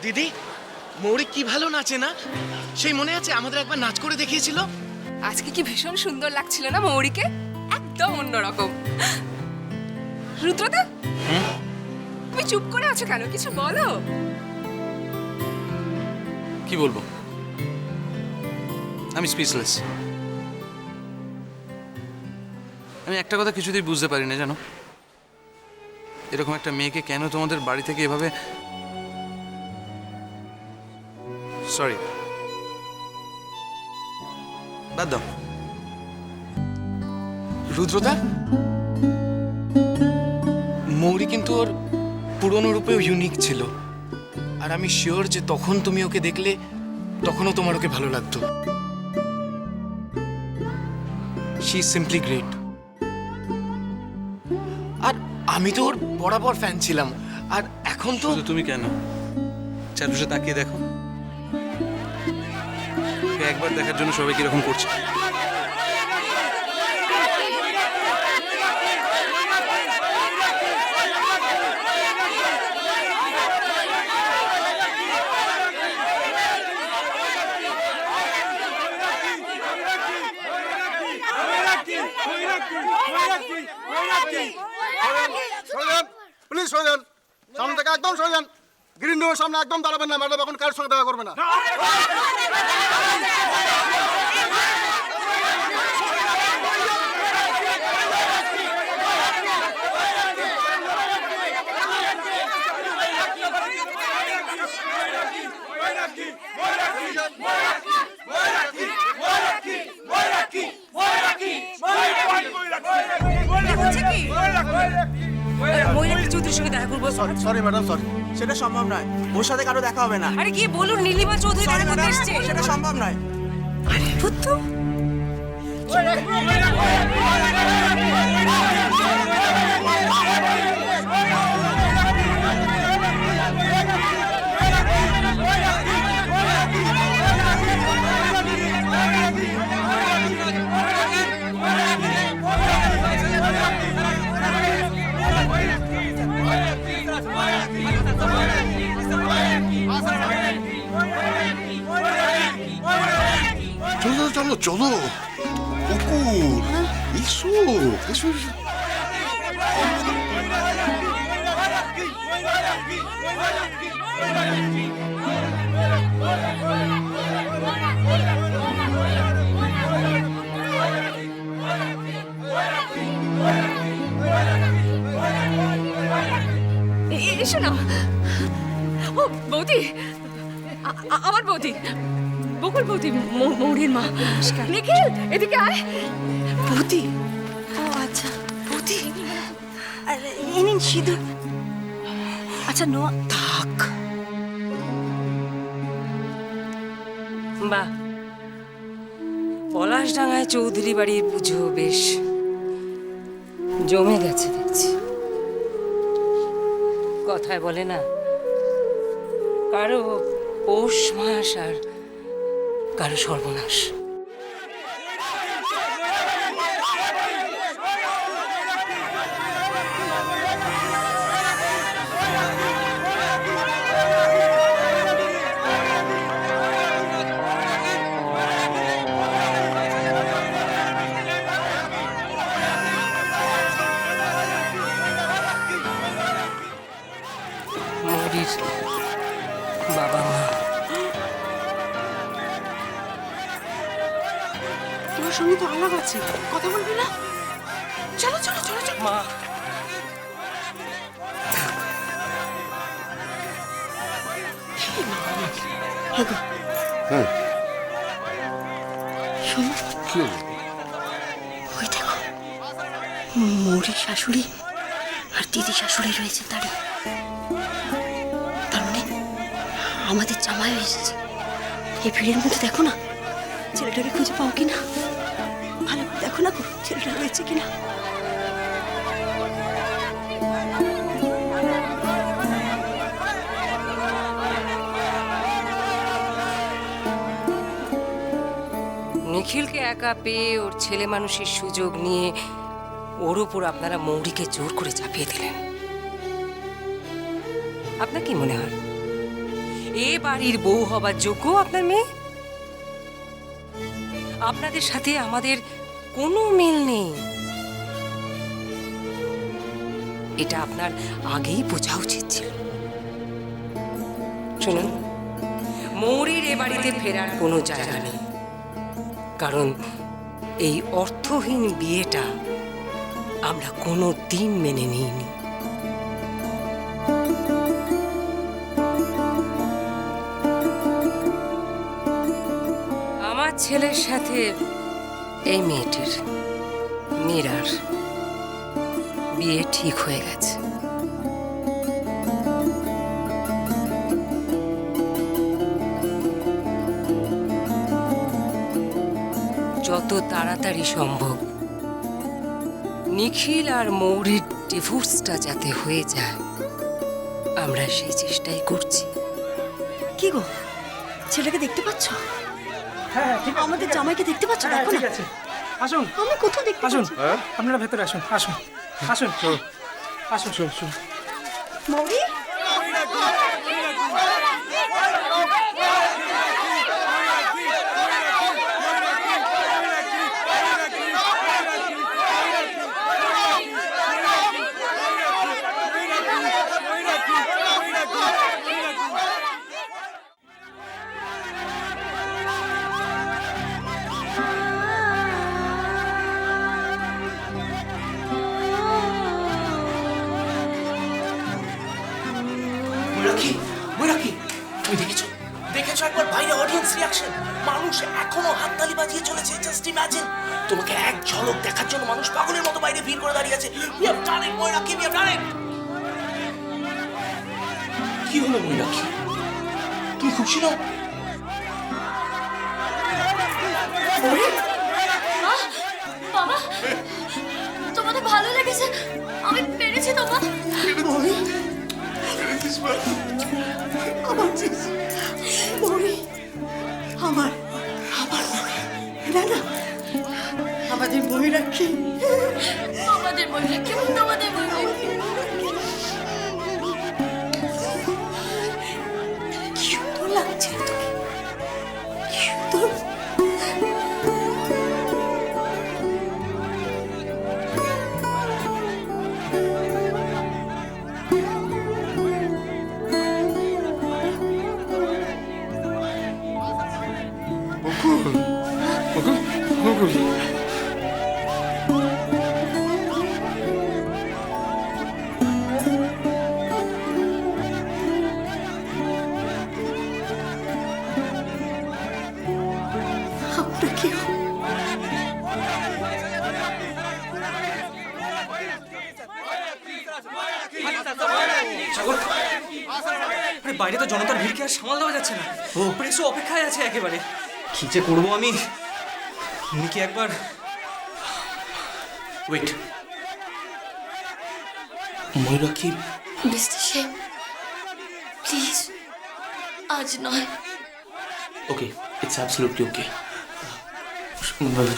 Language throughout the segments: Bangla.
দিদি, মৌরি কি ভালো নাচে না? সেই মনে আছে আমাদের একবার নাচ করে দেখিয়েছিল। আজকে কি ভীষণ সুন্দর লাগছিল না মৌরিকে? একদম অন্যরকম। রুদ্রদা, তুমি চুপ করে আছো কেন? কিছু বলো। কি বলবো? আমি স্পিচলেস। আমি একটা কথা কিছুতেই বুঝতে পারি না, জানো, এরকম একটা মেয়েকে কেন তোমাদের বাড়ি থেকে এভাবে, সরি, বাদ দাও। রুদ্রদা, মৌরি কিন্তু ওর পুরনো রূপেও ইউনিক ছিল। আর আমি শিওর যে তখন তুমি ওকে দেখলে তখনও তোমার ওকে ভালো লাগতো। She is simply great. আর আমি তো ওর বরাবর ফ্যান ছিলাম। আর এখন তো শুধু তুমি কেন, চারপাশে তাকিয়ে দেখো, ওকে একবার দেখার জন্য সবাই কিরকম করছে। প্লিজ সরে যান, সামনে থেকে একদম সরে যান। গ্রিন রুমের সামনে একদম দাঁড়াবেন না, ম্যাডাম এখন কারোর সঙ্গে দেখা করবে না। মহিলাকে চৌধুরীর সঙ্গে দেখা করবো। Sorry madam, sorry. সেটা সম্ভব নয়, ওর সাথে কারো দেখা হবে না। আরে গিয়ে বলুন নীলিমা চৌধুরী দেখা করতে এসছে। সেটা সম্ভব নয়। আরে বুদ্ধু, চলো চলো চলো, কুকুর এসো এসো এসো। এসো না। ও বৌদি, আমার বৌদি, বকুল বৌদি, মৌরির মা। নিখিল, এদিকে আয়। বৌদি। ও আচ্ছা বৌদি, আরে এই নিন সিঁদুর। আচ্ছা নোয়া থাক। বাহ, পলাশডাঙ্গায় চৌধুরী বাড়ির পুজো বেশ জমে গেছে দেখছি। কথায় বলে না, কারো পৌষ মাস আর কারো সর্বনাশ। মৌরির বাবা মা, তোমার সঙ্গে তো আলাপ আছে, কথা বলবি না? চলো চলো চলো চলো। মা হ্যাঁ, শোনো, কি হলো? ওই দেখো মৌরির শাশুড়ি আর দিদি শাশুড়ি রয়েছে দাঁড়িয়ে। তার মানে আমাদের জামাইও এসেছে। এই ভিড়ের মধ্যে দেখো না, ছেলেটাকে খুঁজে পাও কিনা, ভালো করে দেখো না গো, ছেলেটা রয়েছে কিনা। নিখিলকে একা পেয়ে ওর ছেলে মানুষের সুযোগ নিয়ে ওর উপর আপনারা মৌরিকে জোর করে চাপিয়ে দিলেন। আপনার কি মনে হয় এ বাড়ির বউ হবার যোগ্য আপনার মেয়ে? আপনাদের সাথে আমাদের কোনো মিল নেই, এটা আপনার আগেই বোঝা উচিত ছিল। শুনুন, মৌরীর এ বাড়িতে ফেরার কোনো জায়গা নেই, কারণ এই অর্থহীন বিয়েটা আমরা কোনো দিন মেনে নিইনি। আমার ছেলের সাথে এই মেয়েটির, মীরার বিয়ে ঠিক হয়ে গেছে। যত তাড়াতাড়ি সম্ভব নিখিল আর মৌরীর ডিভোর্সটা যাতে হয়ে যায়, আমরা সেই চেষ্টাই করছি। কি গো, ছেলেকে দেখতে পাচ্ছ? হ্যাঁ ঠিক আছে, আমাদের জামাইকে দেখতে পাচ্ছ? হ্যাঁ দেখো ঠিক না, আছে, আসুন আমি কোথাও দেখতে আসুন, পাচ্ছি? আপনারা ভেতরে আসুন, আসুন আসুন আসুন আসুন। মৌরি, ময়ূরাক্ষী, ময়ূরাক্ষী, তুমি দেখেছো? দেখেছো একবার বাইরে অডিয়েন্স রিয়াকশন? মানুষ এখনো হাততালি বাজিয়ে চলেছে। জাস্ট ইমাজিন, তোমাকে এক ঝলক দেখার জন্য মানুষ পাগলের মতো বাইরে ভিড় করে দাঁড়িয়ে আছে। We have done it, Mayurakshi, we have done it. কি হলো ময়ূরাক্ষী, তুমি খুশি নও? বাবা, তোমাদের ভালো লেগেছে? আমি পেরেছি তোমার। মৌরি, আমার আমার না না, আমাদের ময়ূরাক্ষী, আমাদের ময়ূরাক্ষী, আমাদের ময়ূরাক্ষী। কি সুন্দর লাগছে তোকে, কি সুন্দর। আপনাকেও। আরে বাইরে তো জনতার ভিড়কে আর সামাল দেওয়া যাচ্ছে না। প্রেসও অপেক্ষায় আছে একেবারে। কি যে করবো আমি, তুমি কি একবার wait. Mayurakshi, mister Sen, please, আজ নয়। ওকে, ইটস অ্যাবসলিউটলি ওকে।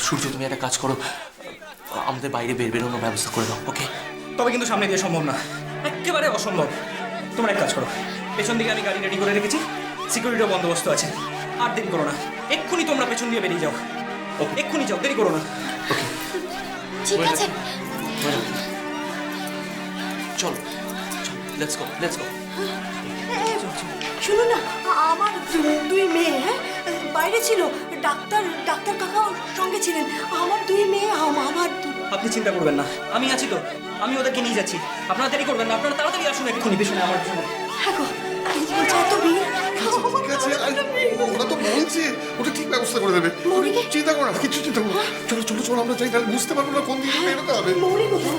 সূর্য, তুমি একটা কাজ করো, আমাদের বাইরে বেরোনোর ব্যবস্থা করে দাও। ওকে? তবে কিন্তু সামনে দিয়ে সম্ভব না, একেবারে অসম্ভব। তোমরা এক কাজ করো, পেছন দিকে আমি গাড়ি রেডি করে রেখেছি, সিকিউরিটিও বন্দোবস্ত আছে। আর দেরি করো না, এক্ষুনি তোমরা পেছন দিয়ে বেরিয়ে যাও। এক্ষুনি যাও, দেরি করো না। ঠিক আছে, চলো, লেটস গো, লেটস গো। শুনুন না, আমার দুই মেয়ে, হ্যাঁ, বাইরে ছিল। ডাক্তার কাকাও সঙ্গে ছিলেন। আমার দুই মেয়ে, আমার আপনি চিন্তা করবেন না, আমি আছি তো, আমি ওদেরকে নিয়ে যাচ্ছি। আপনারা দেরি করবেন না, আপনারা তাড়াতাড়ি আসুন এক্ষুনি পেছনে আমার পেছনে। হ্যাঁ গো, এত ভিড়। ঠিক আছে, ওরা তো বলছে ওটা ঠিক ব্যবস্থা করে দেবে। মৌরিকে? চিন্তা করো না, কিছু চিন্তা করো। চলো চলো চলো, আমরা যাই, তাহলে বুঝতে পারবো না কোন দিকে বেরোতে হবে। মৌরি কোথায়?